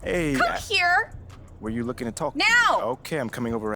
Hey, Come here! were you looking to talk? Now! Okay, I'm coming over.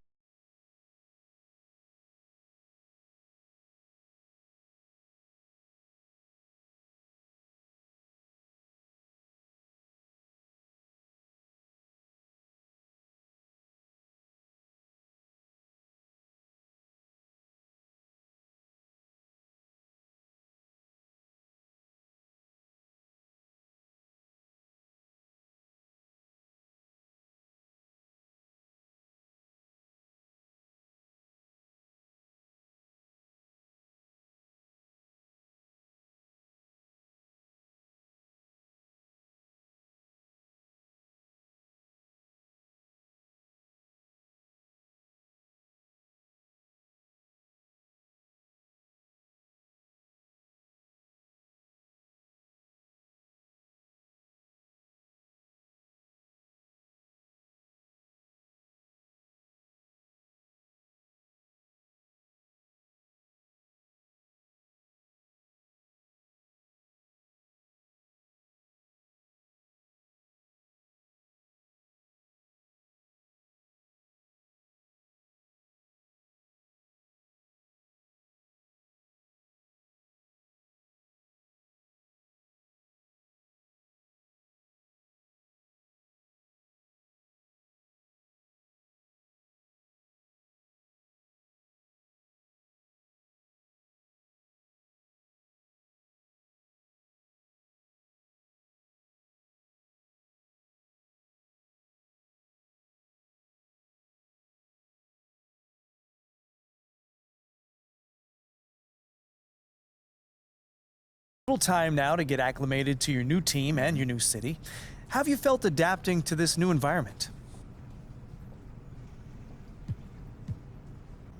Little time now to get acclimated to your new team and your new city. How have you felt adapting to this new environment?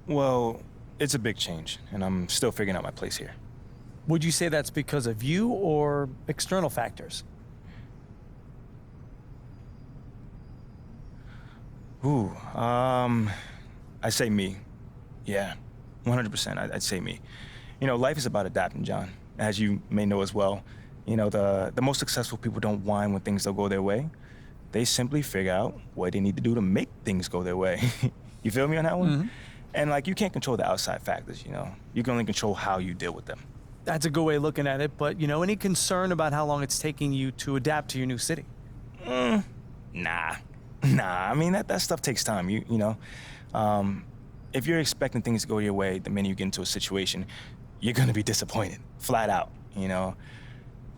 Well, it's a big change, and I'm still figuring out my place here. Would you say that's because of you or external factors? Ooh, I'd say me. Yeah, 100%, I'd say me. You know, life is about adapting, John. As you may know as well, you know, the most successful people don't whine when things don't go their way. They simply figure out what they need to do to make things go their way. You feel me on that one? Mm-hmm. And like, you can't control the outside factors, you know? You can only control how you deal with them. That's a good way of looking at it, but any concern about how long it's taking you to adapt to your new city? Nah. I mean, that stuff takes time, you know? If you're expecting things to go your way the minute you get into a situation, you're gonna be disappointed, flat out, you know?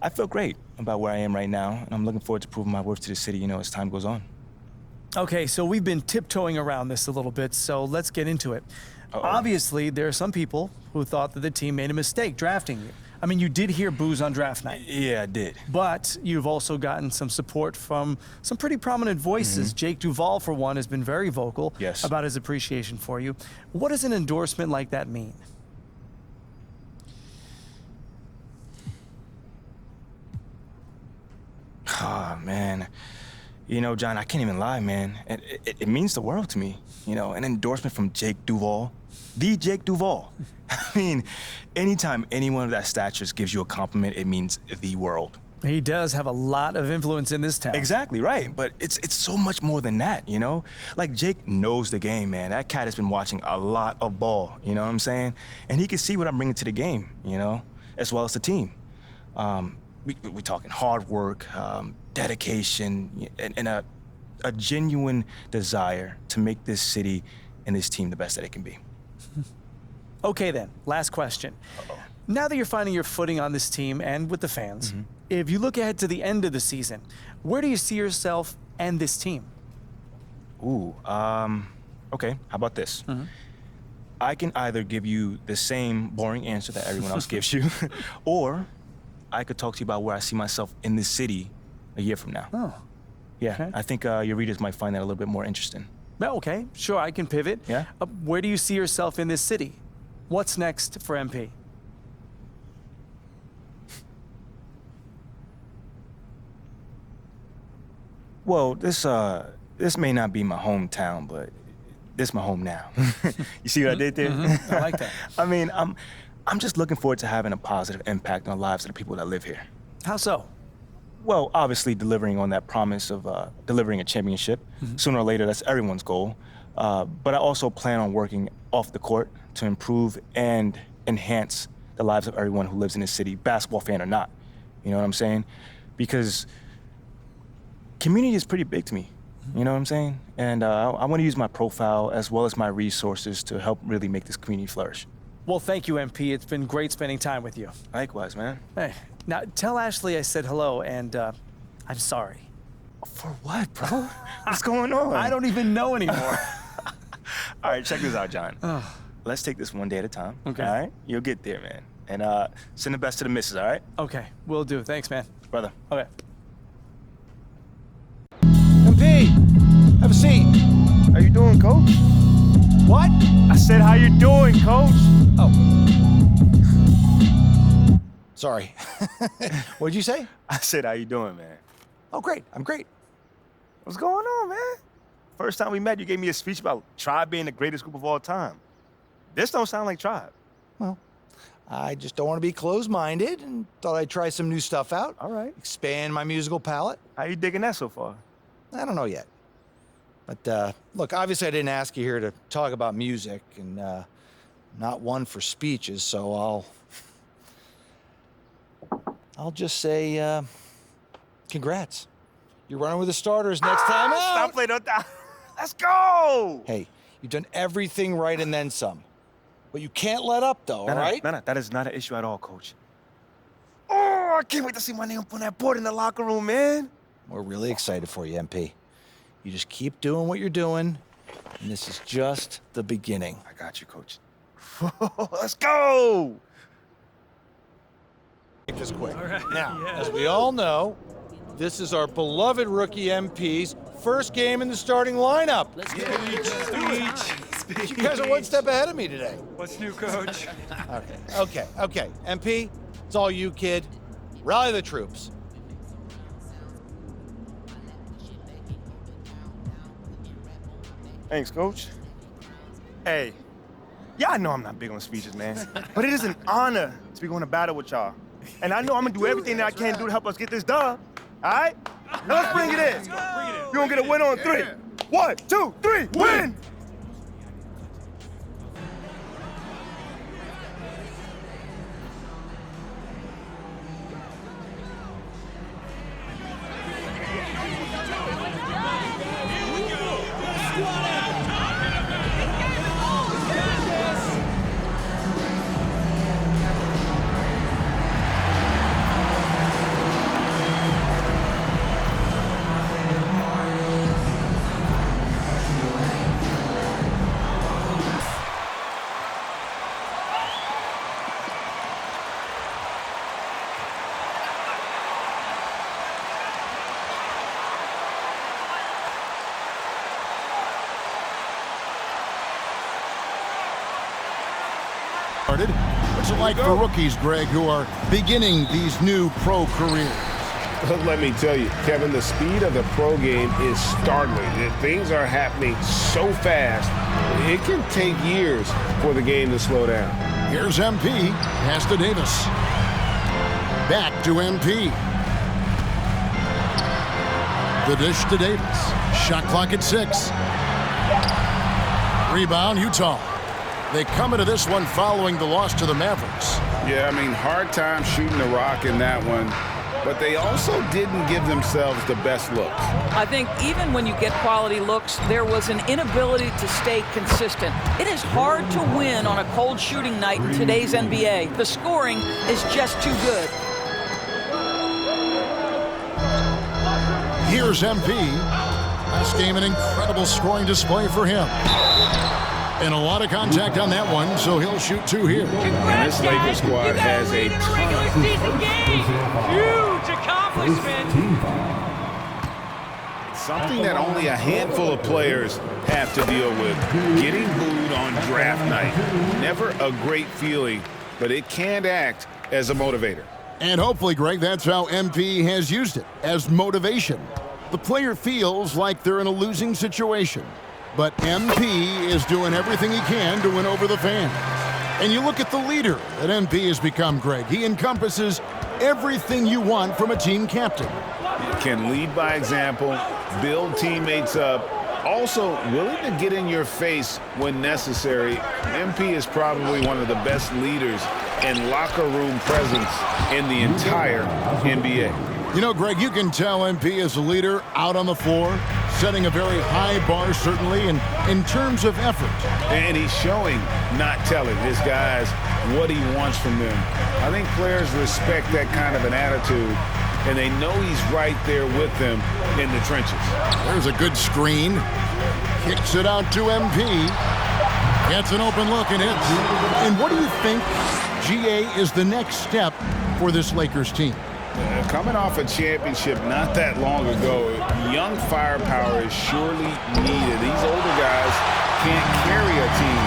I feel great about where I am right now, and I'm looking forward to proving my worth to the city, you know, as time goes on. Okay, so we've been tiptoeing around this a little bit, so let's get into it. Obviously, there are some people who thought that the team made a mistake drafting you. I mean, you did hear boos on draft night. Yeah, I did. But you've also gotten some support from some pretty prominent voices. Jake Duvall, for one, has been very vocal about his appreciation for you. What does an endorsement like that mean? Oh, man. You know, John, I can't even lie, man. It means the world to me. You know, an endorsement from Jake Duvall. The Jake Duvall. I mean, anytime anyone of that stature gives you a compliment, it means the world. He does have a lot of influence in this town. Exactly, right. But it's so much more than that, you know? Like, Jake knows the game, man. That cat has been watching a lot of ball, you know what I'm saying? And he can see what I'm bringing to the game, you know, as well as the team. We're talking hard work, dedication, and a genuine desire to make this city and this team the best that it can be. Okay then, last question. Now that you're finding your footing on this team and with the fans, if you look ahead to the end of the season, where do you see yourself and this team? Ooh, okay, how about this? I can either give you the same boring answer that everyone else gives you, or I could talk to you about where I see myself in this city a year from now. Oh. Yeah, Okay. I think your readers might find that a little bit more interesting. Well, okay, sure, I can pivot. Yeah? Where do you see yourself in this city? What's next for MP? Well, this may not be my hometown, but this is my home now. You see what I did there? I like that. I mean, I'm just looking forward to having a positive impact on the lives of the people that live here. How so? Well, obviously delivering on that promise of delivering a championship. Sooner or later, that's everyone's goal. But I also plan on working off the court to improve and enhance the lives of everyone who lives in this city, basketball fan or not. You know what I'm saying? Because community is pretty big to me. You know what I'm saying? And I want to use my profile as well as my resources to help really make this community flourish. Well, thank you, MP. It's been great spending time with you. Likewise, man. Hey, now tell Ashley I said hello, and I'm sorry. For what, bro? What's going on? I don't even know anymore. All right, check this out, John. Let's take this one day at a time. Okay. All right? You'll get there, man. And send the best to the missus, all right? Okay, will do. Thanks, man. Brother. Okay. MP, have a seat. How you doing, coach? What? I said, how you doing, coach? Oh. Sorry. What'd you say? I said, how you doing, man? Oh, great. I'm great. What's going on, man? First time we met, you gave me a speech about Tribe being the greatest group of all time. This don't sound like Tribe. Well, I just don't want to be closed-minded and thought I'd try some new stuff out. All right. Expand my musical palette. How you digging that so far? I don't know yet. But look, obviously I didn't ask you here to talk about music, and not one for speeches, so I'll just say congrats. You're running with the starters next time out. Stop playing on that. Let's go! Hey, you've done everything right and then some. But you can't let up, though, all right? No, that is not an issue at all, coach. Oh, I can't wait to see my name up on that board in the locker room, man. We're really excited for you, MP. You just keep doing what you're doing, and this is just the beginning. I got you, coach. Let's go! Make this quick. Now, as we all know, this is our beloved rookie MP's first game in the starting lineup. Let's get speech. You guys are one step ahead of me today. What's new, coach? Okay. MP, it's all you, kid. Rally the troops. Thanks, coach. Hey, y'all know I'm not big on speeches, man. But it is an honor to be going to battle with y'all. And I know I'm gonna do everything that I can do to help us get this done. All right? Now let's bring it in. You're gonna get a win on 3. 1, 2, 3, win! What's it like for rookies, Greg, who are beginning these new pro careers? Let me tell you, Kevin, the speed of the pro game is startling. Things are happening so fast, it can take years for the game to slow down. Here's MP, pass to Davis. Back to MP. The dish to Davis. Shot clock at 6. Rebound, Utah. They come into this one following the loss to the Mavericks. Yeah, I mean, hard time shooting the rock in that one, but they also didn't give themselves the best looks. I think even when you get quality looks, there was an inability to stay consistent. It is hard to win on a cold shooting night in today's NBA. The scoring is just too good. Here's MP. Last game, an incredible scoring display for him. And a lot of contact on that one, so he'll shoot 2 here. And this Lakers squad has a ton. Huge accomplishment. Something that only a handful of players have to deal with. Getting booed on draft night. Never a great feeling, but it can act as a motivator. And hopefully, Greg, that's how MP has used it, as motivation. The player feels like they're in a losing situation. But MP is doing everything he can to win over the fans. And you look at the leader that MP has become, Greg. He encompasses Everything you want from a team captain. Can lead by example, build teammates up, also willing to get in your face when necessary. MP is probably one of the best leaders and locker room presence in the entire NBA. You know, Greg, you can tell MP is a leader out on the floor, setting a very high bar, certainly, and in terms of effort. And he's showing, not telling his guys what he wants from them. I think players respect that kind of an attitude, and they know he's right there with them in the trenches. There's a good screen. Kicks it out to MP. Gets an open look and hits. And what do you think, GA, is the next step for this Lakers team? Coming off a championship not that long ago, young firepower is surely needed. These older guys can't carry a team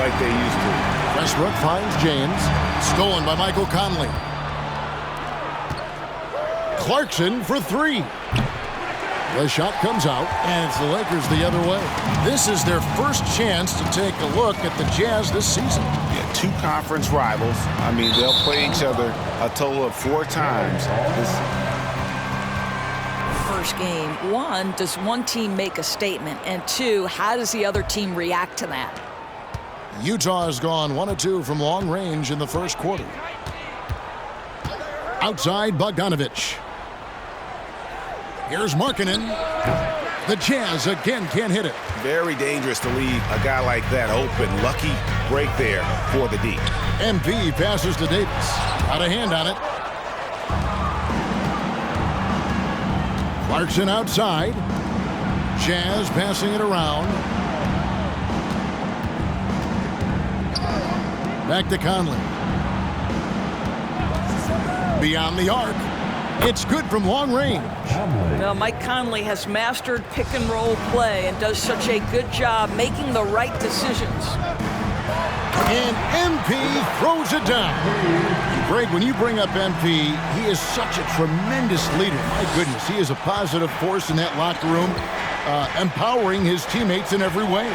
like they used to. Westbrook finds James. Stolen by Michael Conley. Clarkson for three. The shot comes out, and it's the Lakers the other way. This is their first chance to take a look at the Jazz this season. Yeah, two conference rivals. I mean, they'll play each other a total of 4 times. First game, one, does one team make a statement? And two, how does the other team react to that? Utah has gone 1 of 2 from long range in the first quarter. Outside, Bogdanovich. Here's Markkanen. The Jazz again can't hit it. Very dangerous to leave a guy like that open. Lucky break there for the D. MP passes to Davis. Got a hand on it. Clarkson outside. Jazz passing it around. Back to Conley. Beyond the arc. It's good from long range. Well, Mike Conley has mastered pick and roll play and does such a good job making the right decisions. And MP throws it down. Greg, when you bring up MP, he is such a tremendous leader. My goodness, he is a positive force in that locker room, empowering his teammates in every way.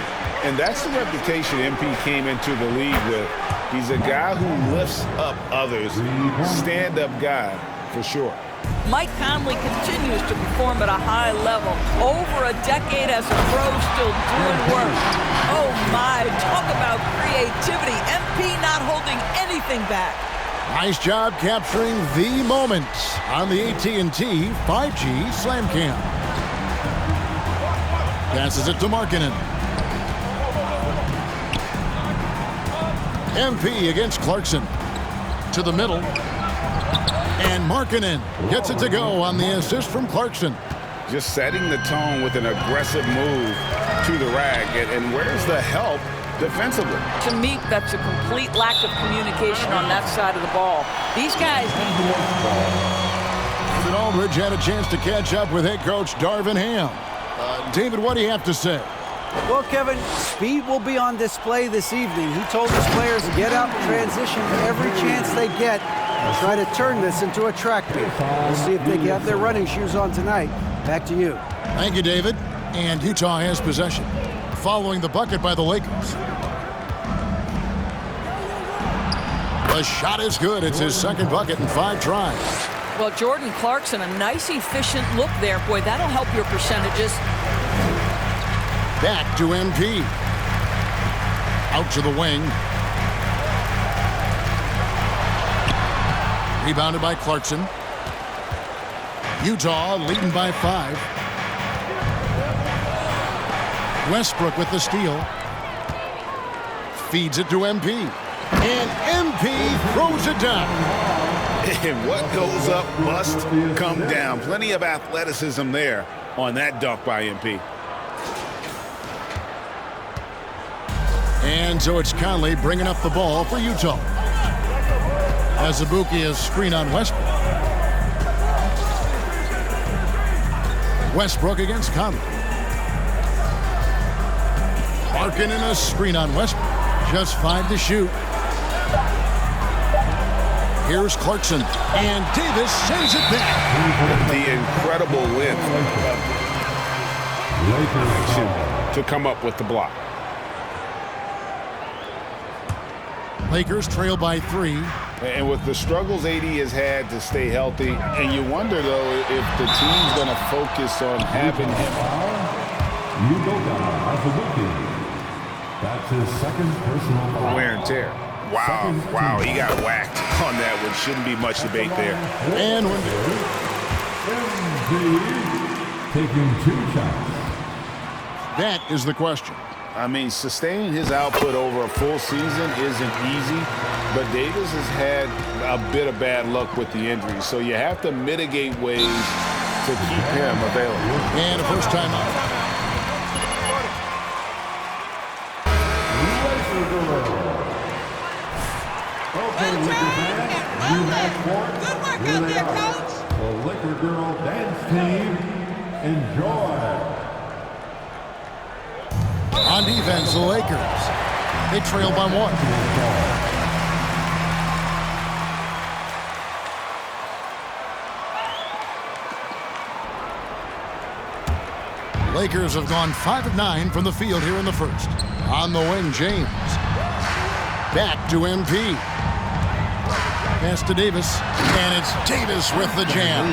And that's the reputation MP came into the league with. He's a guy who lifts up others, stand-up guy for sure. Mike Conley continues to perform at a high level. Over a decade as a pro, still doing work. Oh my, talk about creativity. MP not holding anything back. Nice job capturing the moment on the AT&T 5G Slam Cam. Passes it to Markkanen. MP against Clarkson. To the middle. And Markkanen gets it to go on the assist from Clarkson. Just setting the tone with an aggressive move to the rack. And where's the help defensively? To me, that's a complete lack of communication on that side of the ball. These guys need to work. David Aldridge had a chance to catch up with head coach Darvin Ham. David, what do you have to say? Well, Kevin, speed will be on display this evening. He told his players to get out and transition every chance they get and try to turn this into a track meet. We'll see if they can have their running shoes on tonight. Back to you. Thank you, David. And Utah has possession, following the bucket by the Lakers. The shot is good. It's his second bucket in 5 tries. Well, Jordan Clarkson, a nice, efficient look there. Boy, that'll help your percentages. Back to MP. Out to the wing. Rebounded by Clarkson. Utah leading by 5. Westbrook with the steal. Feeds it to MP. And MP throws it down. And what goes up must come down. Plenty of athleticism there on that dunk by MP. And so it's Conley bringing up the ball for Utah. As Azubuike is screen on Westbrook. Westbrook against Conley. Markkanen a screen on Westbrook. Just 5 to shoot. Here's Clarkson. And Davis sends it back. The incredible length to come up with the block. Lakers trail by 3. And with the struggles AD has had to stay healthy, and you wonder, though, if the team's going to focus on having him. That's his second personal foul. Wear and tear. Wow, he got whacked on that one. Shouldn't be much debate there. And when taking 2 shots. that is the question. I mean, sustaining his output over a full season isn't easy, but Davis has had a bit of bad luck with the injuries, so you have to mitigate ways to keep him available. And a first time out. Okay, Liquor fans, you have sports. Good work out there, Coach. The Liquor Girl dance team, enjoy. On defense, the Lakers. They trail by 1. Lakers have gone 5 of 9 from the field here in the first. On the wing, James. Back to MP. Pass to Davis. And it's Davis with the jam.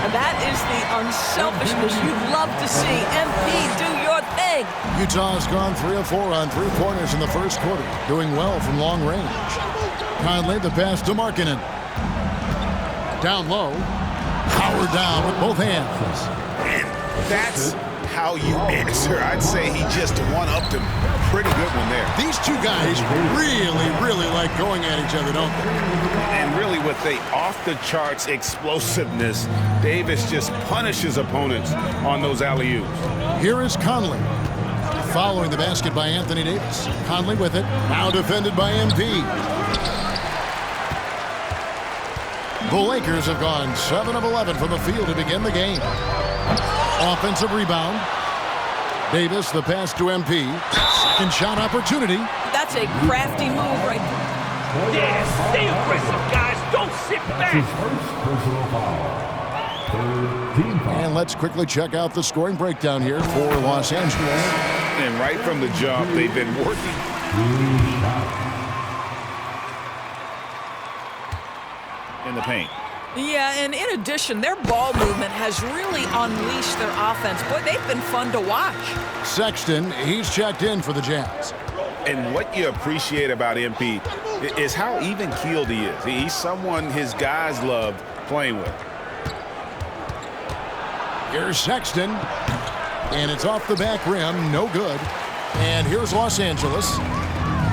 And that is the unselfishness you'd love to see. MP, do your thing. Utah's gone 3 of 4 on 3-pointers in the first quarter. Doing well from long range. Conley, the pass to Markkanen. Down low. Power down with both hands. And that's how you answer. I'd say he just one-upped him. Pretty good one there. These two guys really like going at each other, don't they? And really with the off-the-charts explosiveness, Davis just punishes opponents on those alley-oops. Here is Conley. Following the basket by Anthony Davis. Conley with it. Now defended by MP. The Lakers have gone 7 of 11 from the field to begin the game. Offensive rebound. Davis, the pass to MP. Second shot opportunity. That's a crafty move right there. Yeah, stay aggressive, guys. Don't sit That's his back. first personal foul. Third team foul. And let's quickly check out the scoring breakdown here for Los Angeles. And right from the jump, they've been working. 2 shots. In the paint. Yeah, and in addition, their ball movement has really unleashed their offense. Boy, they've been fun to watch. Sexton, he's checked in for the Jazz. And what you appreciate about MP is how even-keeled he is. He's someone his guys loved playing with. Here's Sexton. And it's off the back rim. No good. And here's Los Angeles.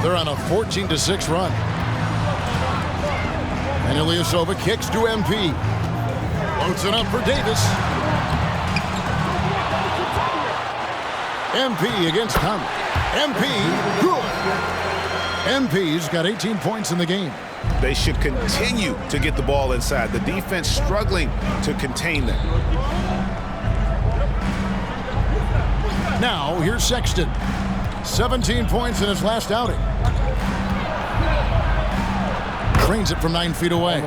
They're on a 14-6 run. And Ilyasova kicks to MP. Floats it up for Davis. MP against Conley. MP, good. MP's got 18 points in the game. They should continue to get the ball inside. The defense struggling to contain them. Now, here's Sexton. 17 points in his last outing. Drains it from 9 feet away.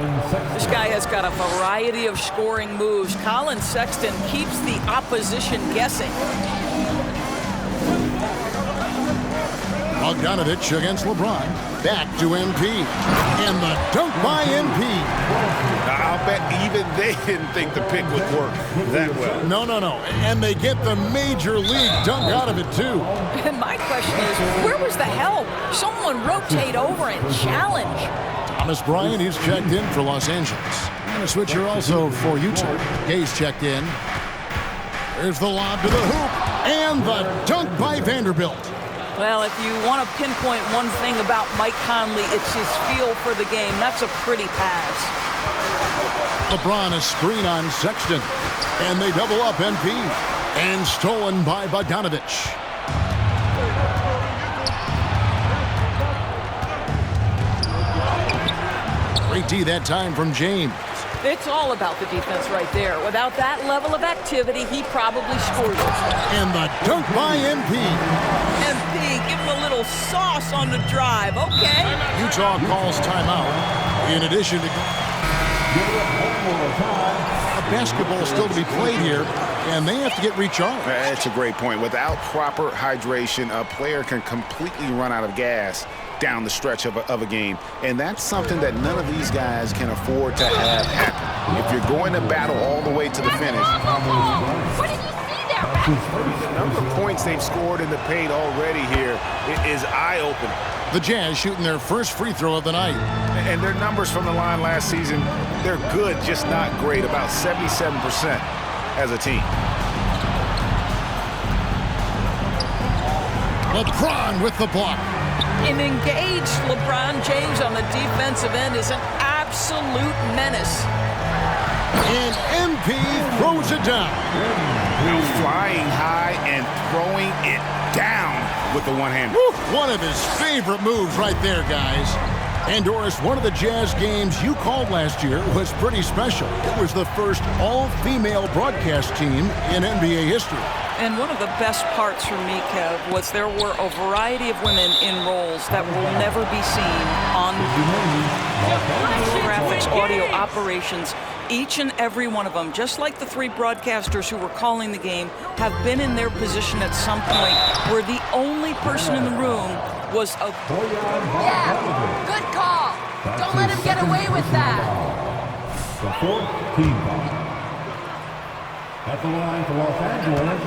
This guy has got a variety of scoring moves. Colin Sexton keeps the opposition guessing. Bogdanovich against LeBron. Back to MP. And the dunk by MP. I'll bet even they didn't think the pick would work that well. No. And they get the major league dunk out of it, too. And my question is, where was the help? Someone rotate over and challenge. Thomas Bryant, he's checked in for Los Angeles. And a switcher also for Utah. Gay's checked in. There's the lob to the hoop. And the dunk by Vanderbilt. Well, if you want to pinpoint one thing about Mike Conley, it's his feel for the game. That's a pretty pass. LeBron a screen on Sexton. And they double up MP. And stolen by Bogdanovich. Great D that time from James. It's all about the defense right there. Without that level of activity, he probably scored it. And the dunk by MP. MP, give him a little sauce on the drive. Okay. Utah calls timeout. In addition to... A basketball still to be played here, and they have to get recharged. That's a great point. Without proper hydration, a player can completely run out of gas down the stretch of a game. And that's something that none of these guys can afford to have happen. If you're going to battle all the way to the finish. What did you see there? The number of points they've scored in the paint already here is eye-opening. The Jazz shooting their first free throw of the night. And their numbers from the line last season, they're good, just not great, about 77% as a team. LeBron with the block. An engaged LeBron James on the defensive end is an absolute menace. And MP throws it down. Flying high and throwing it down with the one-hander. One of his favorite moves right there, guys. And Doris, one of the Jazz games you called last year was pretty special. It was the first all-female broadcast team in NBA history. And one of the best parts for me, Kev, was there were a variety of women in roles that will never be seen on graphics, audio operations. Each and every one of them, just like the three broadcasters who were calling the game, have been in their position at some point where the only person in the room was a... Yeah, good call. Don't let him get away with that. The fourth team foul. At the line for Los Angeles.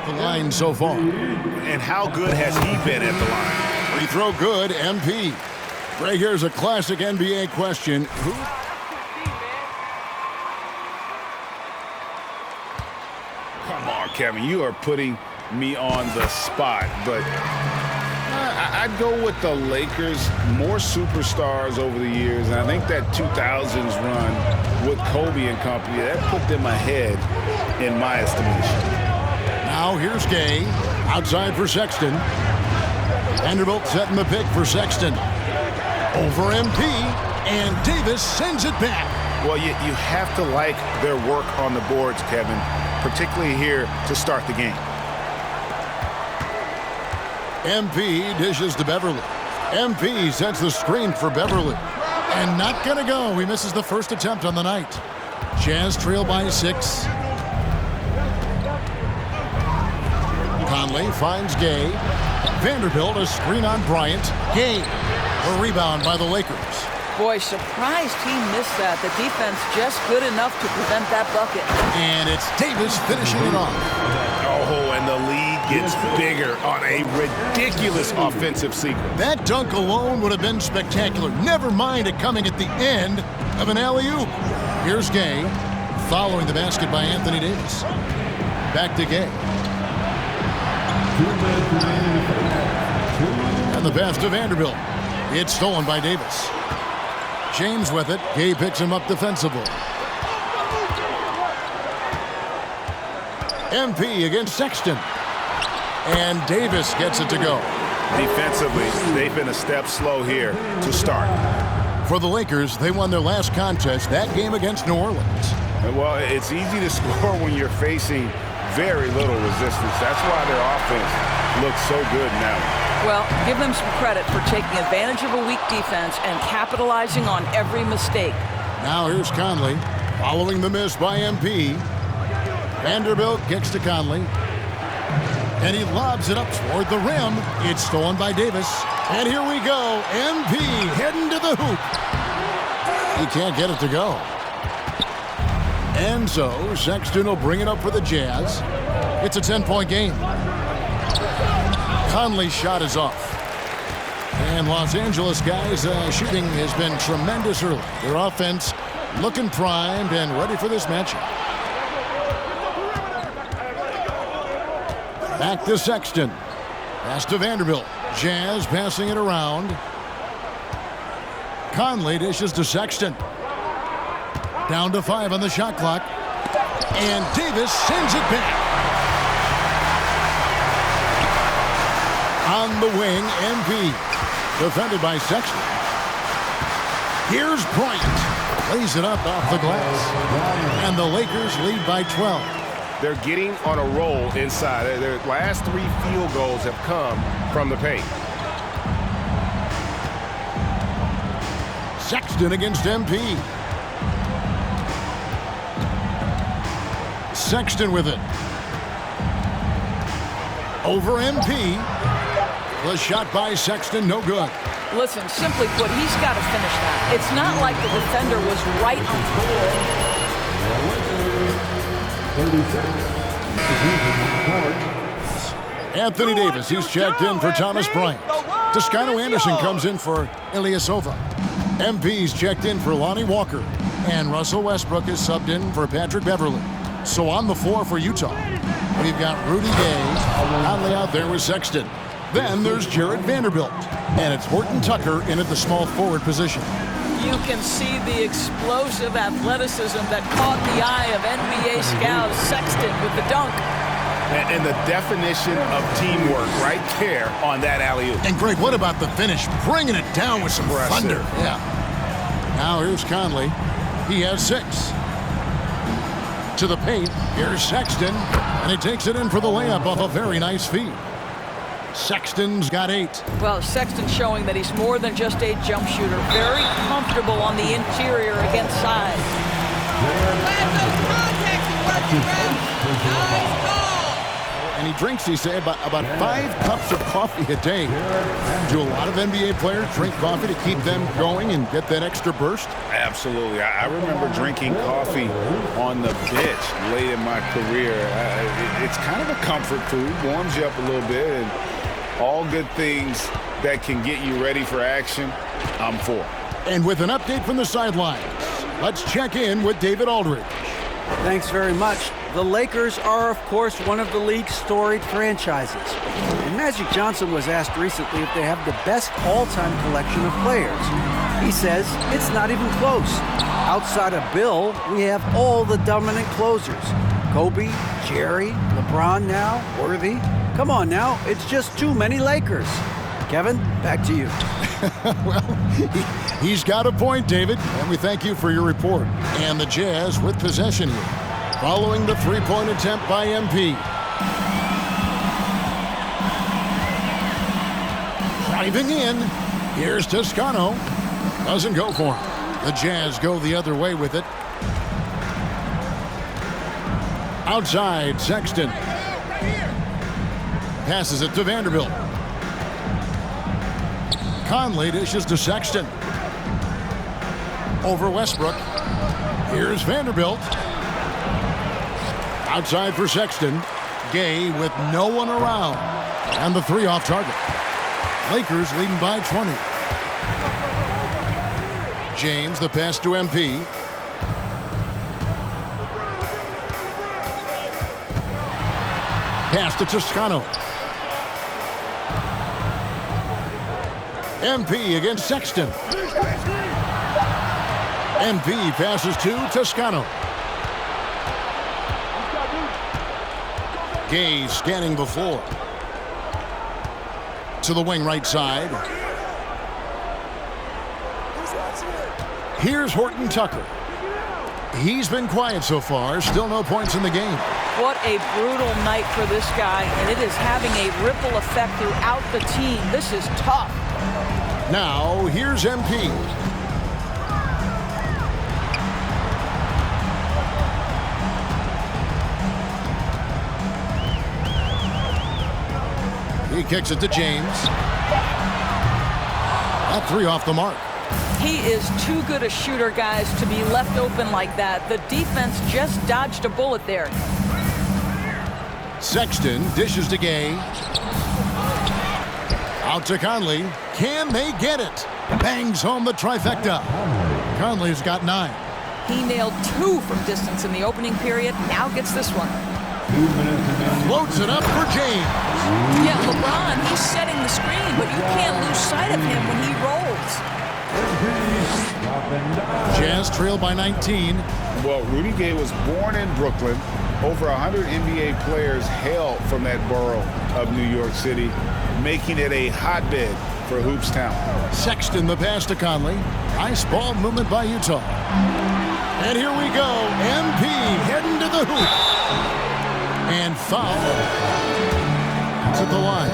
The line so far. And how good has he been at the line? Free throw good, MP. Greg, here's a classic NBA question. Who? Come on, Kevin, you are putting me on the spot, but I'd go with the Lakers. More superstars over the years, and I think that 2000s run with Kobe and company, that put them ahead in my estimation. Now here's Gay, outside for Sexton. Vanderbilt setting the pick for Sexton. Over MP, and Davis sends it back. Well, you have to like their work on the boards, Kevin, particularly here to start the game. MP dishes to Beverly. MP sets the screen for Beverly. And not gonna go. He misses the first attempt on the night. Jazz trail by 6. Conley finds Gay. Vanderbilt a screen on Bryant. Gay. A rebound by the Lakers. Boy, surprised he missed that. The defense just good enough to prevent that bucket. And it's Davis finishing it off. Oh, and the lead gets bigger on a ridiculous offensive sequence. That dunk alone would have been spectacular. Never mind it coming at the end of an alley-oop. Here's Gay, following the basket by Anthony Davis. Back to Gay. And the pass to Vanderbilt. It's stolen by Davis. James with it. Gay picks him up defensively. MP against Sexton. And Davis gets it to go. Defensively, they've been a step slow here to start. For the Lakers, they won their last contest, that game against New Orleans. Well, it's easy to score when you're facing very little resistance. That's why their offense looks so good now. Well, give them some credit for taking advantage of a weak defense and capitalizing on every mistake. Now here's Conley, following the miss by MP. Vanderbilt kicks to Conley. And he lobs it up toward the rim. It's stolen by Davis. And here we go. MP heading to the hoop. He can't get it to go. And so Sexton will bring it up for the Jazz. It's a 10-point game. Conley's shot is off. And Los Angeles guys, shooting has been tremendous early. Their offense looking primed and ready for this matchup. Back to Sexton. Pass to Vanderbilt. Jazz passing it around. Conley dishes to Sexton. Down to 5 on the shot clock. And Davis sends it back. On the wing, MP. Defended by Sexton. Here's Bryant. Plays it up off the glass. And the Lakers lead by 12. They're getting on a roll inside. Their last 3 field goals have come from the paint. Sexton against MP. Sexton with it. Over MP. The shot by Sexton, no good. Listen, simply put, he's got to finish that. It's not like the defender was right on $30. Anthony Davis, he's checked in for Thomas Bryant. Toscano Anderson comes in for Ilyasova. MP's checked in for Lonnie Walker. And Russell Westbrook is subbed in for Patrick Beverly. So on the floor for Utah, we've got Rudy Gay, Conley out there with Sexton. Then there's Jared Vanderbilt. And it's Horton Tucker in at the small forward position. You can see the explosive athleticism that caught the eye of NBA scout Sexton with the dunk. And the definition of teamwork right there on that alley-oop. And Greg, what about the finish? Bringing it down with some thunder. Yeah. Now here's Conley. He has 6. To the paint. Here's Sexton. And he takes it in for the layup off a very nice feed. Sexton's got 8. Well, Sexton showing that he's more than just a jump shooter. Very comfortable on the interior against size. And he drinks, he said, about 5 cups of coffee a day. Do a lot of NBA players drink coffee to keep them going and get that extra burst? Absolutely. I remember drinking coffee on the bench late in my career. It's kind of a comfort food, warms you up a little bit, and all good things that can get you ready for action, I'm for. And with an update from the sidelines, let's check in with David Aldridge. Thanks very much. The Lakers are, of course, one of the league's storied franchises. And Magic Johnson was asked recently if they have the best all-time collection of players. He says it's not even close. Outside of Bill, we have all the dominant closers. Kobe, Jerry, LeBron now, Worthy. Come on now, it's just too many Lakers. Kevin, back to you. Well, he's got a point, David, and we thank you for your report. And the Jazz with possession here, following the three-point attempt by MP. Driving in, here's Toscano. Doesn't go for him. The Jazz go the other way with it. Outside, Sexton. Passes it to Vanderbilt. Conley dishes to Sexton. Over Westbrook. Here's Vanderbilt. Outside for Sexton. Gay with no one around. And the 3 off target. Lakers leading by 20. James, the pass to MP. Pass to Toscano. MP against Sexton. MP passes to Toscano. Gay scanning the floor. To the wing right side. Here's Horton Tucker. He's been quiet so far. Still no points in the game. What a brutal night for this guy, and it is having a ripple effect throughout the team. This is tough. Now, here's MP. He kicks it to James. That 3 off the mark. He is too good a shooter, guys, to be left open like that. The defense just dodged a bullet there. Sexton dishes to Gay. Out to Conley. Can they get it? Bangs home the trifecta. Conley's got 9. He nailed 2 from distance in the opening period. Now gets this one. Floats it up for James. Yeah, LeBron, he's setting the screen, but you can't lose sight of him when he rolls. Jazz trail by 19. Well, Rudy Gay was born in Brooklyn. Over 100 NBA players hail from that borough of New York City, making it a hotbed for Hoops Town. Sexton the pass to Conley. Nice ball movement by Utah. And here we go. MP heading to the hoop. And foul. It's at the line.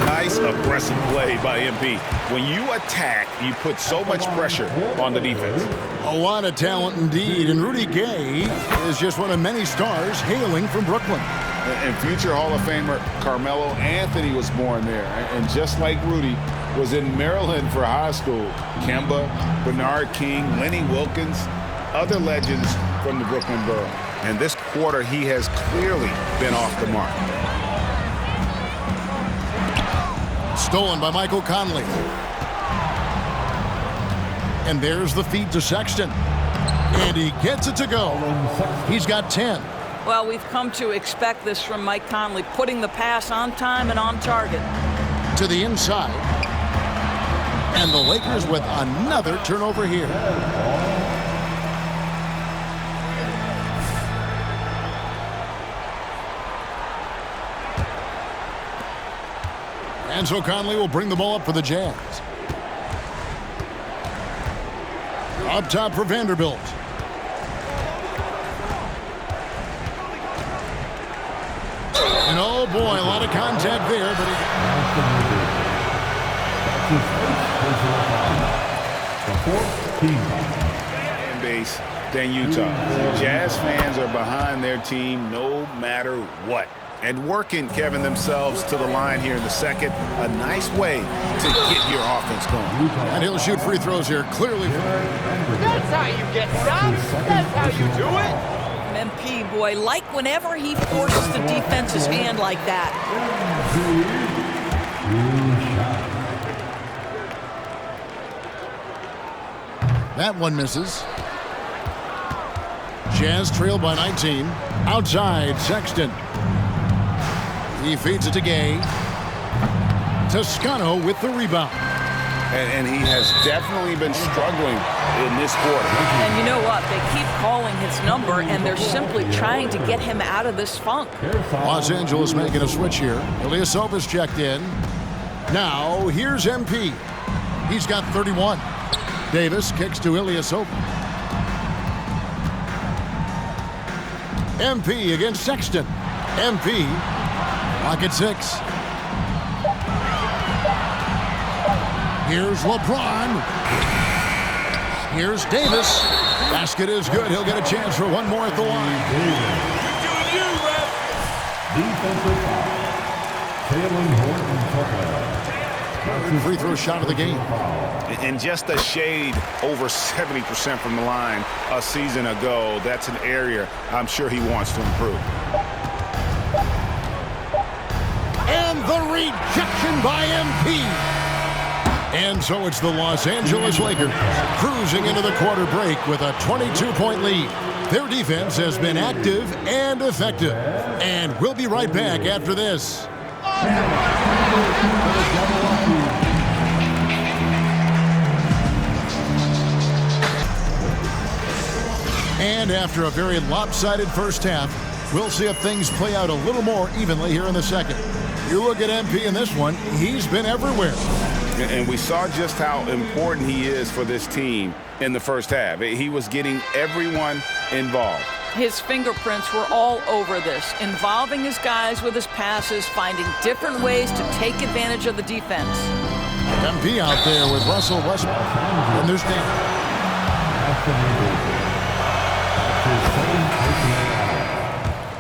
Nice aggressive play by MP. When you attack, you put so much pressure on the defense. A lot of talent indeed, and Rudy Gay is just one of many stars hailing from Brooklyn. And future Hall of Famer Carmelo Anthony was born there. And just like Rudy was in Maryland for high school, Kemba, Bernard King, Lenny Wilkins, other legends from the Brooklyn borough. And this quarter, he has clearly been off the mark. Stolen by Michael Conley. And there's the feed to Sexton. And he gets it to go. He's got 10. Well, we've come to expect this from Mike Conley, putting the pass on time and on target. To the inside. And the Lakers with another turnover here. And so Conley will bring the ball up for the Jazz. Up top for Vanderbilt. And oh boy, a lot of contact there, but Fan base than Utah. Jazz fans are behind their team no matter what. And working, Kevin, themselves to the line here in the second. A nice way to get your offense going. And he'll shoot free throws here, clearly. That's how you get stops. That's how you do it. MP, boy, like whenever he forces the defense's hand like that. That one misses. Jazz trail by 19. Outside, Sexton. He feeds it to Gay. Toscano with the rebound. And he has definitely been struggling in this quarter. And you know what? They keep calling his number, and they're simply trying to get him out of this funk. Los Angeles making a switch here. Ilyasova's checked in. Now, here's MP. He's got 31. Davis kicks to Ilyasova. MP against Sexton. MP, lock at 6. Here's LeBron. Here's Davis. Basket is good. He'll get a chance for one more at the line. Free throw shot of the game. And just a shade over 70% from the line a season ago. That's an area I'm sure he wants to improve. And the rejection by MP. And so it's the Los Angeles Lakers cruising into the quarter break with a 22-point lead. Their defense has been active and effective. And we'll be right back after this. And after a very lopsided first half, we'll see if things play out a little more evenly here in the second. You look at MP in this one, he's been everywhere. And we saw just how important he is for this team in the first half. He was getting everyone involved. His fingerprints were all over this, involving his guys with his passes, finding different ways to take advantage of the defense. MP out there with Russell Westbrook. And there's Dan.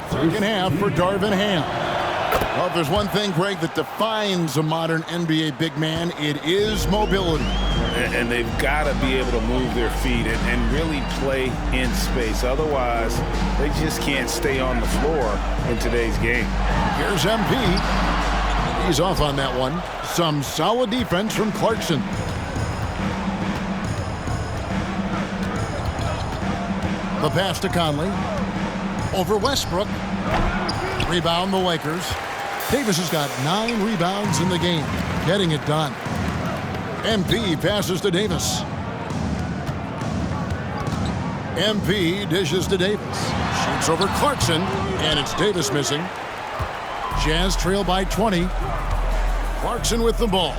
Second half for Darvin Ham. Well, if there's one thing, Greg, that defines a modern NBA big man, it is mobility. And they've got to be able to move their feet and really play in space. Otherwise, they just can't stay on the floor in today's game. Here's MP. He's off on that one. Some solid defense from Clarkson. The pass to Conley. Over Westbrook. Rebound the Lakers. Davis has got 9 rebounds in the game. Getting it done. MP passes to Davis. MP dishes to Davis. Shoots over Clarkson, and it's Davis missing. Jazz trail by 20. Clarkson with the ball.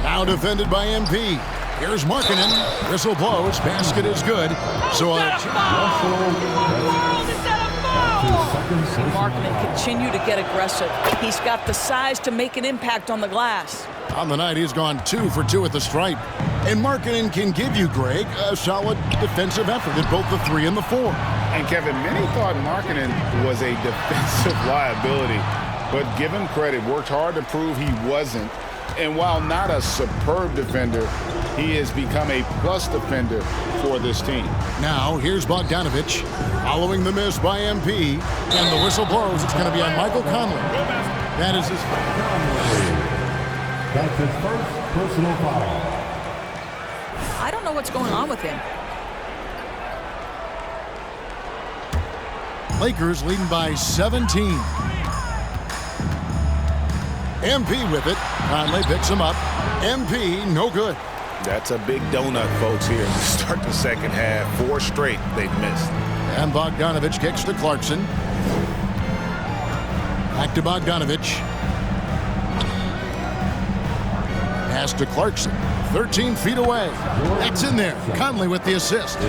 Now defended by MP. Here's Markkanen. Whistle blows. Basket is good. So See Markkanen continue to get aggressive. He's got the size to make an impact on the glass. On the night, he's gone 2 for 2 at the stripe. And Markkanen can give you, Greg, a solid defensive effort at both the 3 and the 4. And Kevin, many thought Markkanen was a defensive liability, but give him credit, worked hard to prove he wasn't. And while not a superb defender, he has become a plus defender for this team. Now, here's Bogdanovich following the miss by MP. And the whistle blows. It's going to be on Michael Conley. That is his... That's his first personal foul. I don't know what's going on with him. Lakers leading by 17. MP with it. Conley picks him up. MP, no good. That's a big donut, folks, here to start the second half. 4 straight they've missed. And Bogdanovich kicks to Clarkson. Back to Bogdanovich. Pass to Clarkson. 13 feet away. That's in there. Conley with the assist.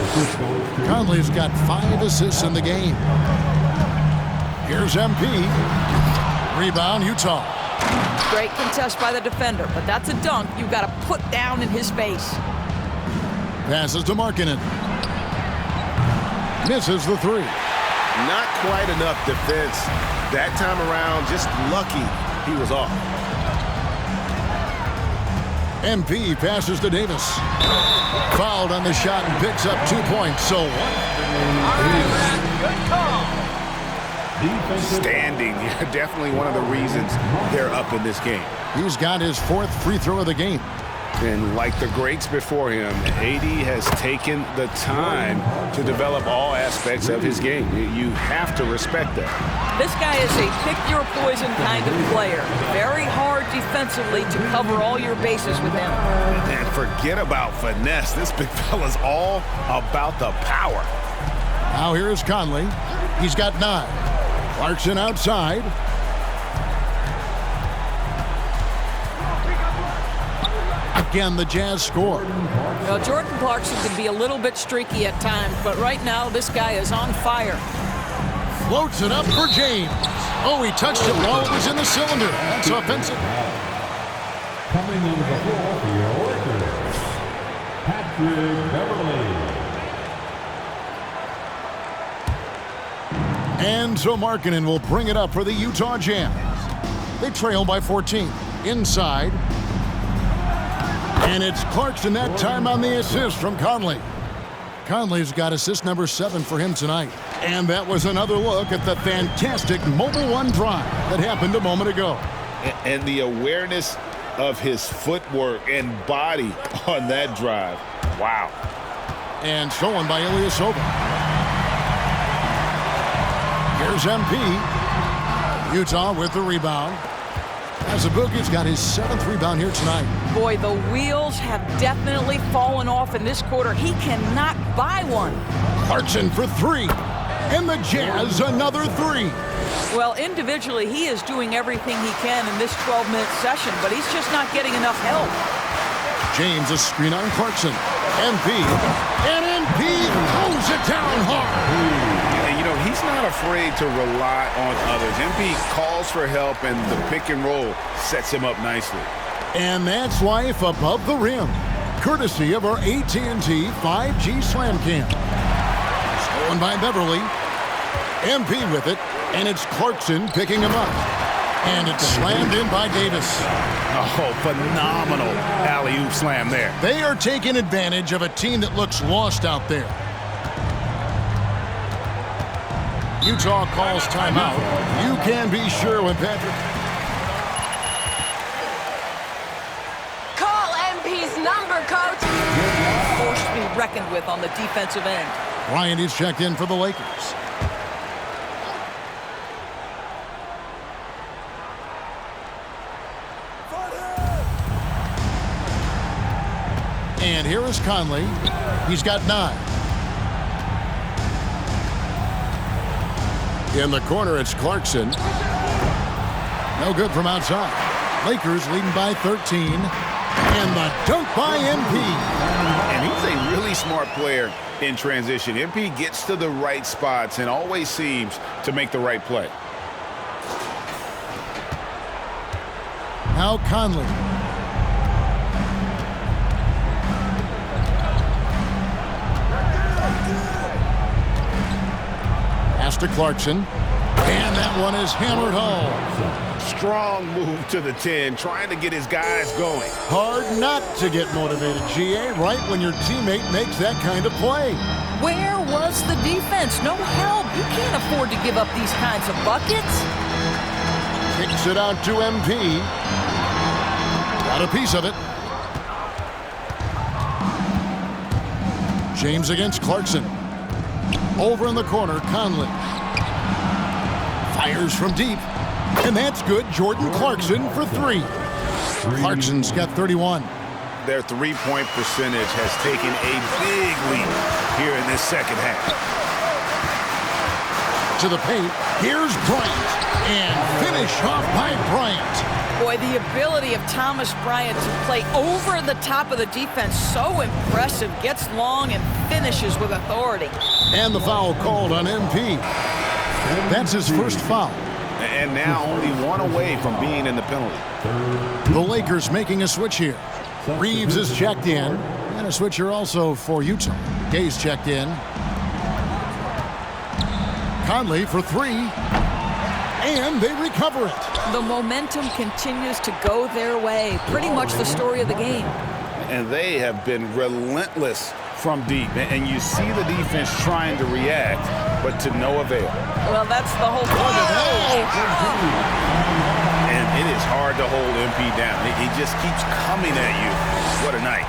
Conley's got 5 assists in the game. Here's MP. Rebound, Utah. Great contest by the defender, but that's a dunk you've got to put down in his face. Passes to Markkanen. Misses the 3. Not quite enough defense. That time around, just lucky he was off. MP passes to Davis. Fouled on the shot and picks up 2 points. So Good call. Standing, definitely one of the reasons they're up in this game. he's got his 4th free throw of the game. And like the greats before him, AD has taken the time to develop all aspects of his game. You have to respect that. This guy is a pick-your-poison kind of player. Very hard defensively to cover all your bases with him. And forget about finesse. This big fella's all about the power. Now here is Conley. He's got 9. Clarkson outside. Again, the Jazz score. Well, Jordan Clarkson can be a little bit streaky at times, but right now this guy is on fire. Floats it up for James. Oh, he touched it while it was in the cylinder. That's offensive. Coming into the floor for your Lakers, Patrick Beverly. And so Markkanen will bring it up for the Utah Jazz. They trail by 14. Inside. And it's Clarkson that time on the assist from Conley. Conley's got assist number 7 for him tonight. And that was another look at the fantastic Mobile One drive that happened a moment ago. And the awareness of his footwork and body on that drive. Wow. And stolen by Ilyasova. Here's MP. Utah with the rebound. Azubuike's got his 7th rebound here tonight. Boy, the wheels have definitely fallen off in this quarter. He cannot buy one. Clarkson for 3. And the Jazz another 3. Well, individually, he is doing everything he can in this 12-minute session, but he's just not getting enough help. James a screen on Clarkson. MP. And MP throws it down hard. You know, he's not afraid to rely on others. MP calls for help, and the pick and roll sets him up nicely. And that's life above the rim, courtesy of our AT&T 5G Slam Cam. Stolen by Beverly. MP with it, and it's Clarkson picking him up. And it's slammed in by Davis. Oh, phenomenal alley-oop slam there. They are taking advantage of a team that looks lost out there. Utah calls timeout. You can be sure when Patrick... Call MP's number, coach. Forced to be reckoned with on the defensive end. Bryant is checked in for the Lakers. And here is Conley. He's got 9. In the corner, it's Clarkson. No good from outside. Lakers leading by 13. And the dunk by MP. And he's a really smart player in transition. MP gets to the right spots and always seems to make the right play. Now Conley. Pass to Clarkson. And that one is hammered home. Strong move to the 10, trying to get his guys going. Hard not to get motivated, GA, right when your teammate makes that kind of play. Where was the defense? No help. You can't afford to give up these kinds of buckets. Kicks it out to MP. Got a piece of it. James against Clarkson. Over in the corner, Conley. Fires from deep. And that's good. Jordan Clarkson for three. Clarkson's got 31. Their three-point percentage has taken a big leap here in this second half. To the paint. Here's Bryant. And finish off by Bryant. Boy, the ability of Thomas Bryant to play over the top of the defense, so impressive. Gets long and finishes with authority. And the foul called on MP. That's his first foul. And now only one away from being in the penalty. The Lakers making a switch here. Reeves is checked in. And a switcher also for Utah. Gay's checked in. Conley for three. And they recover it. The momentum continues to go their way. Pretty much the story of the game. And they have been relentless from deep. And you see the defense trying to react, but to no avail. Well, that's the whole point of it. And it is hard to hold MP down. He just keeps coming at you. What a night.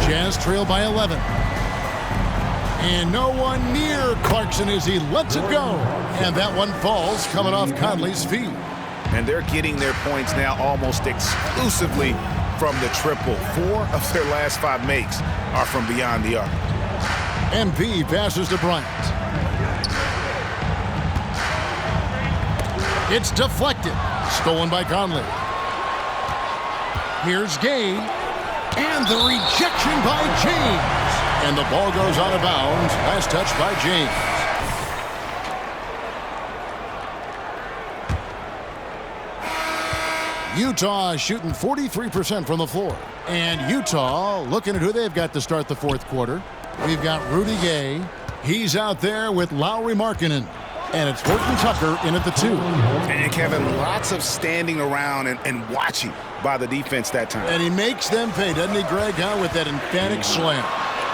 Jazz trail by 11. And no one near Clarkson as he lets it go. And that one falls coming off Conley's feet. And they're getting their points now almost exclusively from the triple. 4 of their last 5 makes are from beyond the arc. MP passes to Bryant. It's deflected. Stolen by Conley. Here's Gay. And the rejection by James. And the ball goes out of bounds. Last touch by James. Utah shooting 43% from the floor. And Utah looking at who they've got to start the fourth quarter. We've got Rudy Gay. He's out there with Lauri Markkanen. And it's Horton Tucker in at the 2. And Kevin, lots of standing around and watching by the defense that time. And he makes them pay, doesn't he, Greg, with that emphatic slam.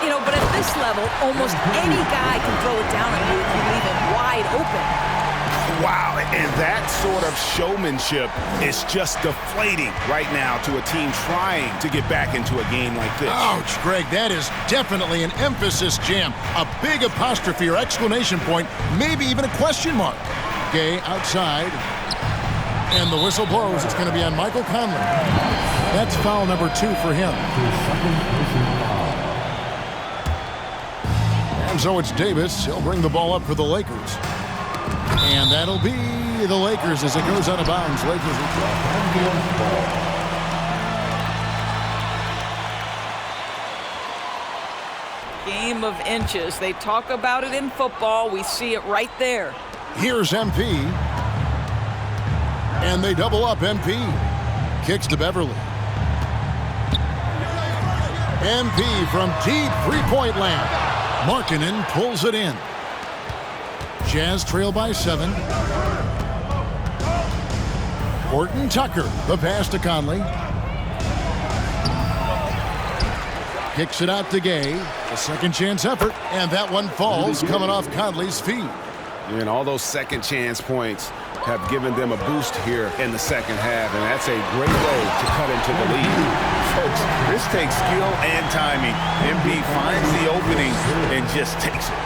You know, but at this level, almost any guy can throw it down on you if you leave it wide open. Wow, and that sort of showmanship is just deflating right now to a team trying to get back into a game like this. Ouch, Greg, that is definitely an emphasis jam. A big apostrophe or exclamation point, maybe even a question mark. Gay outside, and the whistle blows. It's going to be on Michael Conley. That's foul number 2 for him. And so it's Davis. He'll bring the ball up for the Lakers. And that'll be the Lakers as it goes out of bounds. Lakers will Game of inches. They talk about it in football. We see it right there. Here's MP. And they double up MP. Kicks to Beverly. MP from deep three-point land. Markkanen pulls it in. Jazz trail by 7. Horton Tucker, the pass to Conley. Kicks it out to Gay. A second chance effort, and that one falls coming off Conley's feet. And all those second chance points have given them a boost here in the second half, and that's a great way to cut into the lead. Folks, this takes skill and timing. MP finds the opening and just takes it.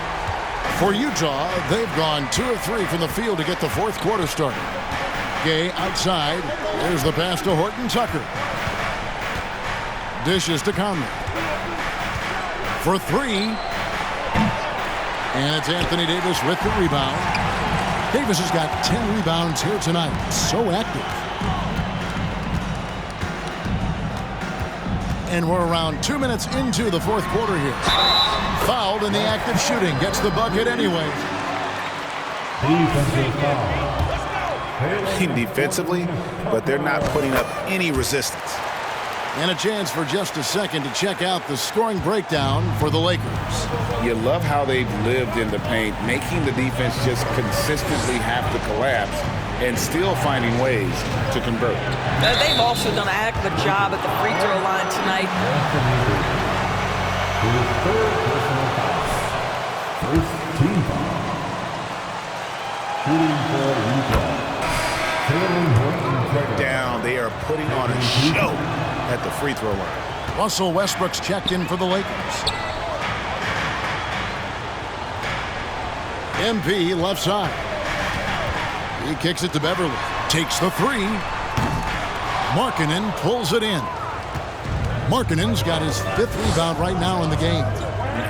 For Utah, they've gone 2 of 3 from the field to get the fourth quarter started. Gay outside. There's the pass to Horton Tucker. Dishes to Conley. For 3. And it's Anthony Davis with the rebound. Davis has got 10 rebounds here tonight. So active. And we're around 2 minutes into the fourth quarter here. Fouled in the act of shooting. Gets the bucket anyway. Defensive foul. Defensively, but they're not putting up any resistance. And a chance for just a second to check out the scoring breakdown for the Lakers. You love how they've lived in the paint, making the defense just consistently have to collapse and still finding ways to convert. They've also done a heck of a job at the free throw line tonight. His third personal foul. First team foul. Shooting for Utah. Down, they are putting on a show at the free throw line. Russell Westbrook's checked in for the Lakers. MP left side. He kicks it to Beverly. Takes the three. Markkanen pulls it in. Markkanen's got his 5th rebound right now in the game.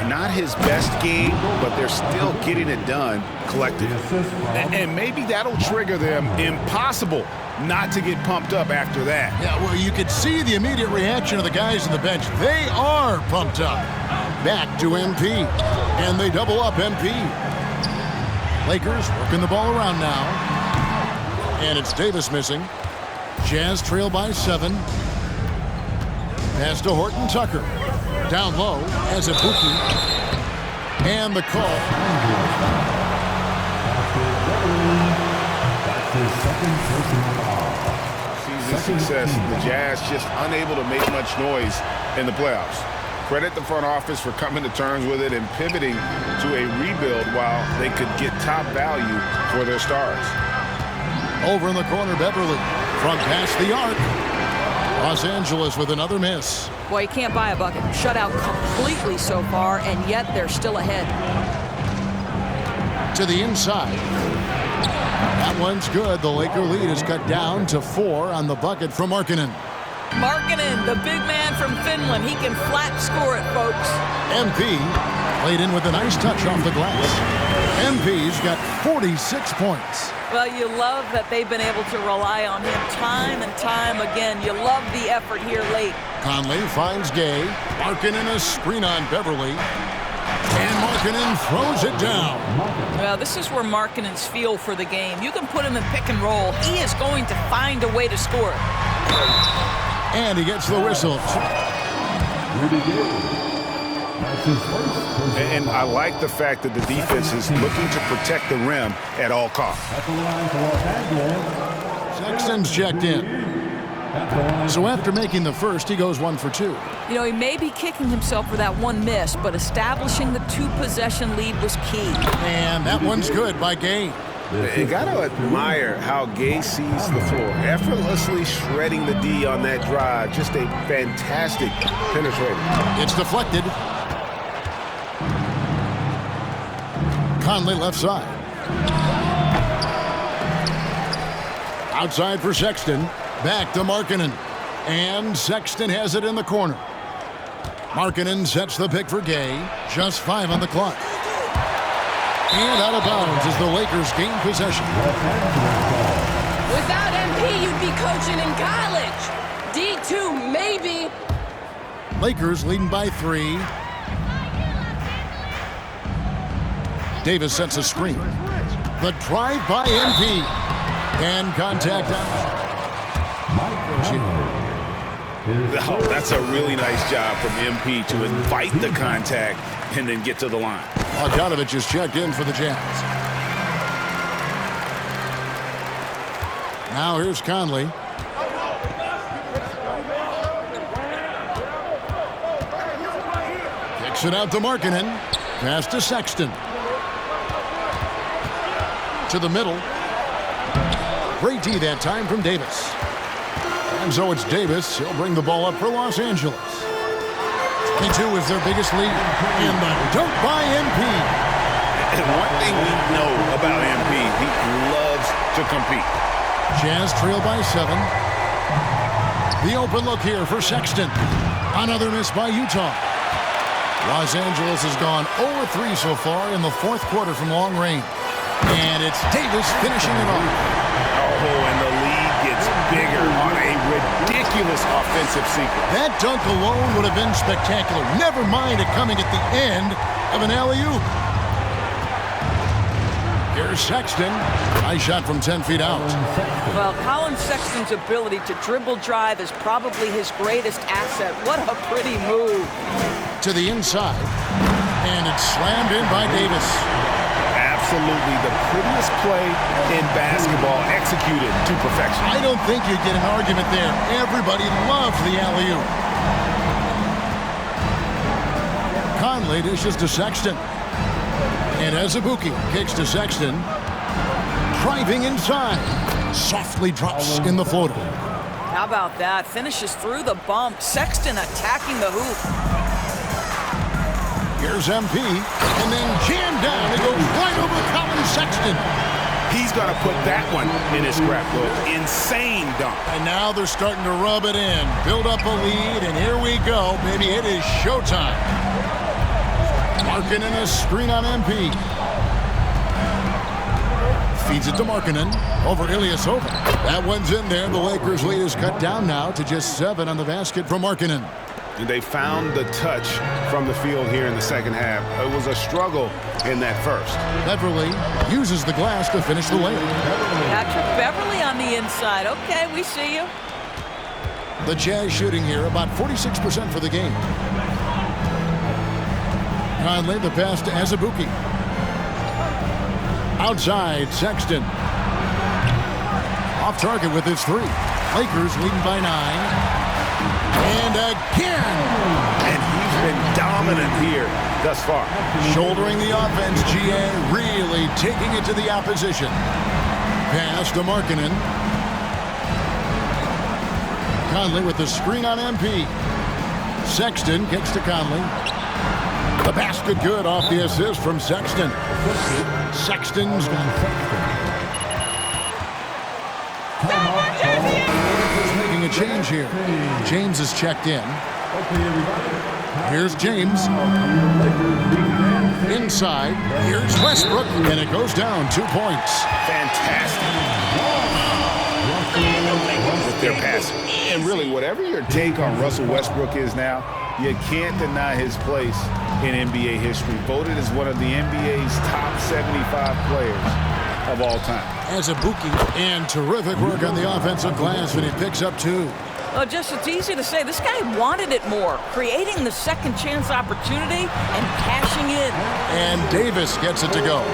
Not his best game, but they're still getting it done collectively. And maybe that'll trigger them. Impossible not to get pumped up after that. Yeah, well, you could see the immediate reaction of the guys on the bench. They are pumped up. Back to MP. And they double up MP. Lakers working the ball around now. And it's Davis missing. Jazz trail by 7. Pass to Horton Tucker. Down low as a Buki. And the call. That's his second personal foul. Season success, the Jazz just unable to make much noise in the playoffs. Credit the front office for coming to terms with it and pivoting to a rebuild while they could get top value for their stars. Over in the corner, Beverly. From past the arc. Los Angeles with another miss. Boy, you can't buy a bucket. Shut out completely so far, and yet they're still ahead. To the inside. That one's good. The Laker lead is cut down to 4 on the bucket from Markkanen. Markkanen, the big man from Finland. He can flat score it, folks. MP played in with a nice touch off the glass. MP's got 46 points. Well, you love that they've been able to rely on him time and time again. You love the effort here late. Conley finds Gay. Markkanen a screen on Beverly. And Markkanen throws it down. Well, this is where Markkanen's feel for the game. You can put him in pick and roll. He is going to find a way to score. And he gets the whistle. And I like the fact that the defense is looking to protect the rim at all costs. Sexton's checked in. So after making the first, he goes 1 for 2. You know, he may be kicking himself for that one miss, but establishing the 2-possession lead was key. And that one's good by Gay. You got to admire how Gay sees the floor. Effortlessly shredding the D on that drive. Just a fantastic penetrator. It's deflected. Conley left side. Outside for Sexton. Back to Markkanen. And Sexton has it in the corner. Markkanen sets the pick for Gay. Just 5 on the clock. And out of bounds as the Lakers gain possession. Without MP, you'd be coaching in college. D2, maybe. Lakers leading by 3. Davis sets a screen. The drive by MP. And contact out. Oh, that's a really nice job from MP to invite the contact and then get to the line. Bogdanovich is checked in for the Jazz. Now here's Conley. Kicks it out to Markkanen. Pass to Sexton. To the middle. Great D that time from Davis. And so it's Davis. He'll bring the ball up for Los Angeles. 22 is their biggest lead. And the dunk by MP. And one thing we know about MP, he loves to compete. Jazz trail by 7. The open look here for Sexton. Another miss by Utah. Los Angeles has gone 0-3 so far in the fourth quarter from long range. And it's Davis finishing it off. Oh, and the lead gets bigger on a ridiculous ridiculous offensive sequence. That dunk alone would have been spectacular. Never mind it coming at the end of an alley-oop. Here's Sexton. Nice shot from 10 feet out. Well, Colin Sexton's ability to dribble drive is probably his greatest asset. What a pretty move. To the inside. And it's slammed in by Davis. Absolutely the prettiest play in basketball, executed to perfection. I don't think you get an argument there. Everybody loves the alley-oop. Conley dishes to Sexton. And Azubuike kicks to Sexton. Driving inside. Softly drops in the floater. How about that? Finishes through the bump. Sexton attacking the hoop. Here's MP. And then jammed down. It goes right over Colin Sexton. He's going to put that one in his scrapbook. Insane dunk. And now they're starting to rub it in. Build up a lead, and here we go. Baby, it is showtime. Markkanen a screen on MP. Feeds it to Markkanen. Over Ilyasova. That one's in there. The Lakers' lead is cut down now to just 7 on the basket from Markkanen. They found the touch from the field here in the second half. It was a struggle in that first. Beverly uses the glass to finish the layup. Patrick Beverly on the inside. Okay, we see you. The Jazz shooting here about 46% for the game. Conley, the pass to Azubuike. Outside, Sexton. Off target with his 3. Lakers leading by 9. And again! And he's been dominant here thus far. Shouldering the offense, GA really taking it to the opposition. Pass to Markkanen. Conley with the screen on MP. Sexton kicks to Conley. The basket good off the assist from Sexton. Sexton's making a change here. James is checked in. Here's James. Inside. Here's Westbrook. And it goes down 2 points. Fantastic. With their passing. And really, whatever your take on Russell Westbrook is now, you can't deny his place in NBA history. Voted as one of the NBA's top 75 players of all time. Azubuike, and terrific work on the offensive glass when he picks up 2. Well, just it's easy to say. This guy wanted it more, creating the second chance opportunity and cashing in. And Davis gets it to go.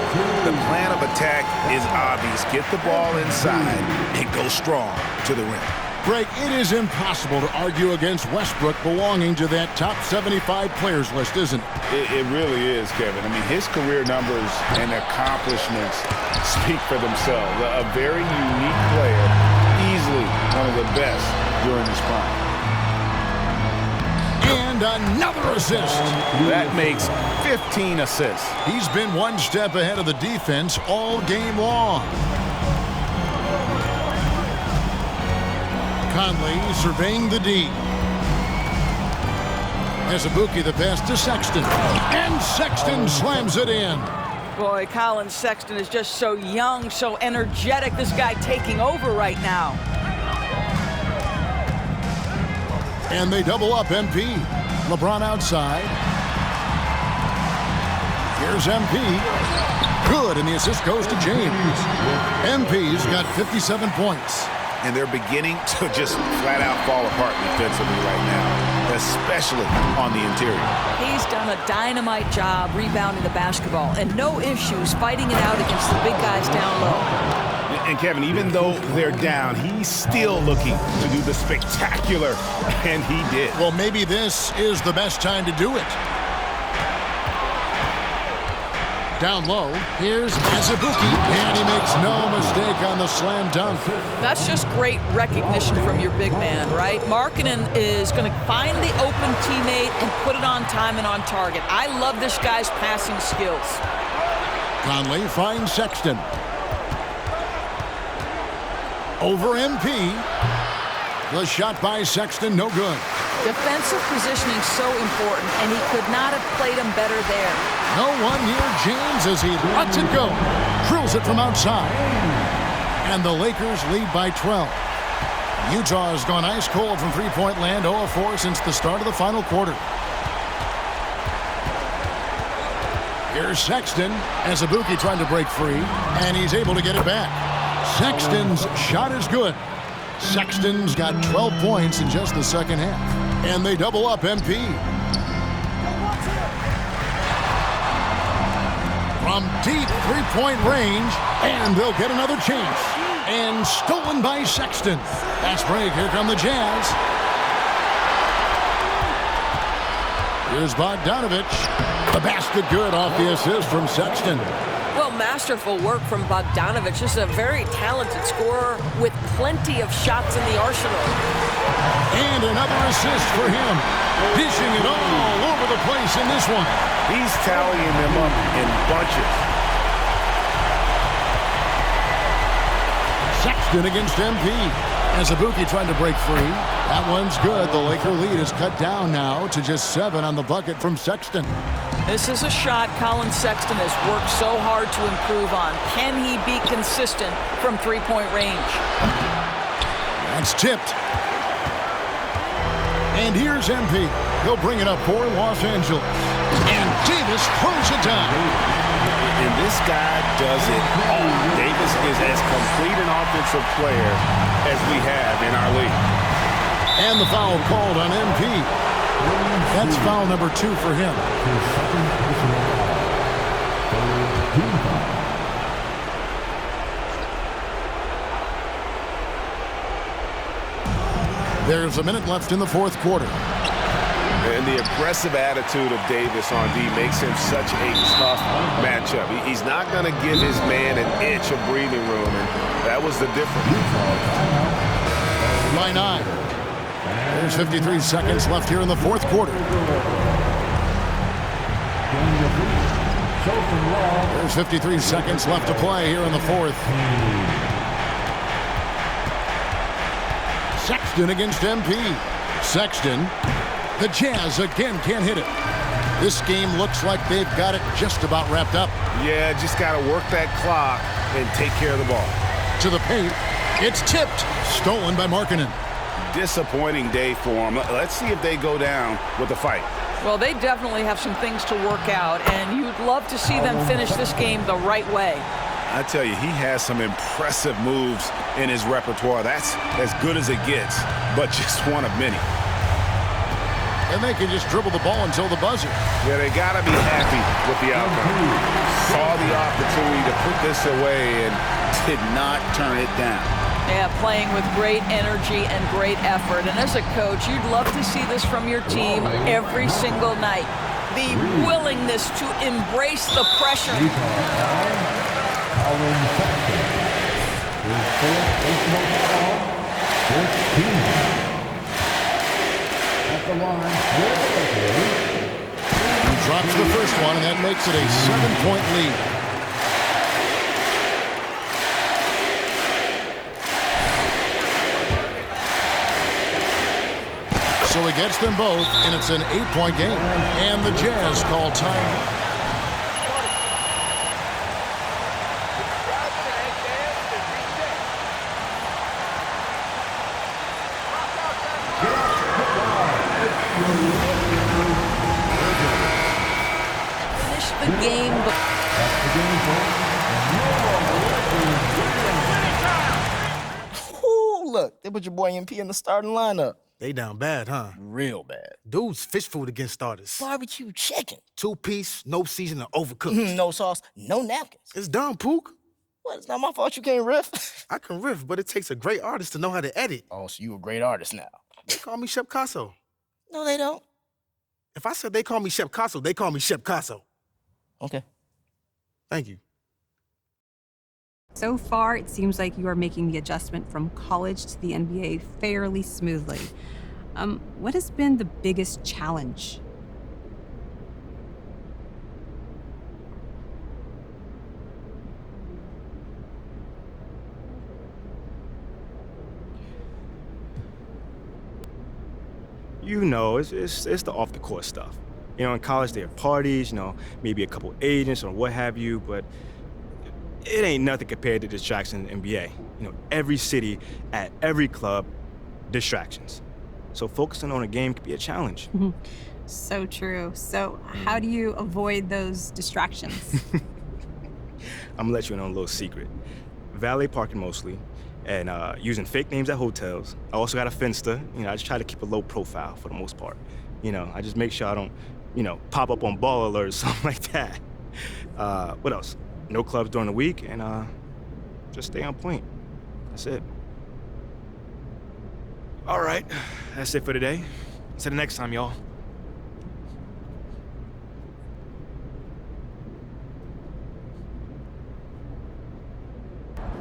The plan of attack is obvious. Get the ball inside and go strong to the rim. Greg, it is impossible to argue against Westbrook belonging to that top 75 players list, isn't it? It really is, Kevin. I mean, his career numbers and accomplishments speak for themselves. A very unique player, easily one of the best during his prime. And another assist. That makes 15 assists. He's been one step ahead of the defense all game long. Conley surveying the D. Azubuike the pass to Sexton. And Sexton slams it in. Boy, Colin Sexton is just so young, so energetic. This guy taking over right now. And they double up MP. LeBron outside. Here's MP. Good, and the assist goes to James. MP's got 57 points. And they're beginning to just flat out fall apart defensively right now, especially on the interior. He's done a dynamite job rebounding the basketball and no issues fighting it out against the big guys down low. And Kevin, even though they're down, he's still looking to do the spectacular, and he did. Well, maybe this is the best time to do it. Down low, here's Azubuike, and he makes no mistake on the slam dunk. That's just great recognition from your big man, right? Markkanen is going to find the open teammate and put it on time and on target. I love this guy's passing skills. Conley finds Sexton. Over MP. The shot by Sexton, no good. Defensive positioning so important, and he could not have played him better there. No one near James as he lets it go. Drills it from outside. And the Lakers lead by 12. Utah has gone ice cold from three-point land, 0 of 4 since the start of the final quarter. Here's Sexton as Azubuike trying to break free, and he's able to get it back. Sexton's shot is good. Sexton's got 12 points in just the second half, and they double up MP. From deep three-point range, and they'll get another chance. And stolen by Sexton. Fast break, here come the Jazz. Here's Bogdanovich. The basket good off the assist from Sexton. Well, masterful work from Bogdanovich. Just a very talented scorer with plenty of shots in the arsenal. And another assist for him. Dishing it all over the place in this one. He's tallying them up in bunches. Sexton against MP. As Azubuike trying to break free. That one's good. The Laker lead is cut down now to just 7 on the bucket from Sexton. This is a shot Colin Sexton has worked so hard to improve on. Can he be consistent from three-point range? That's tipped. And here's MP. He'll bring it up for Los Angeles. And Davis throws it down. And this guy does it all. Davis is as complete an offensive player as we have in our league. And the foul called on MP. That's foul number 2 for him. There's a minute left in the fourth quarter. And the aggressive attitude of Davis on D makes him such a tough matchup. He's not going to give his man an inch of breathing room, and that was the difference. Line 9. There's 53 seconds left here in the fourth quarter. There's 53 seconds left to play here in the fourth. Sexton against MP. Sexton. The Jazz again can't hit it. This game looks like they've got it just about wrapped up. Yeah, just got to work that clock and take care of the ball. To the paint. It's tipped. Stolen by Markkanen. Disappointing day for them. Let's see if they go down with a fight. Well, they definitely have some things to work out, and you'd love to see them finish this game the right way. I tell you, he has some impressive moves in his repertoire. That's as good as it gets, but just one of many. And they can just dribble the ball until the buzzer. Yeah, they got to be happy with the outcome. Saw the opportunity to put this away and did not turn it down. Yeah, playing with great energy and great effort. And as a coach, you'd love to see this from your team every single night. The willingness to embrace the pressure. He drops the first one, and that makes it a 7-point lead. So he gets them both, and it's an 8-point game. And the Jazz call time. Finish the game. Ooh, look, they put your boy MP in the starting lineup. They down bad, huh? Real bad. Dude's fish food against starters. Barbecue chicken. 2-piece, no seasoning, overcooked. No sauce, no napkins. It's done, Pook. What, it's not my fault you can't riff? I can riff, but it takes a great artist to know how to edit. Oh, so you a great artist now. They call me Chef Casso. No, they don't. If I said they call me Chef Casso, they call me Chef Casso. Okay. Thank you. So far, it seems like you are making the adjustment from college to the NBA fairly smoothly. What has been the biggest challenge? You know, it's the off-the-court stuff. You know, in college, there are parties, you know, maybe a couple agents or what have you, but it ain't nothing compared to distraction in the NBA. You know, every city, at every club, distractions. So focusing on a game could be a challenge. So true. So how do you avoid those distractions? I'm gonna let you in on a little secret. Valet parking mostly, and using fake names at hotels. I also got a Finsta. You know, I just try to keep a low profile for the most part. You know, I just make sure I don't, pop up on ball alerts or something like that. What else? No clubs during the week, and just stay on point. That's it. All right, that's it for today. See you next time, y'all.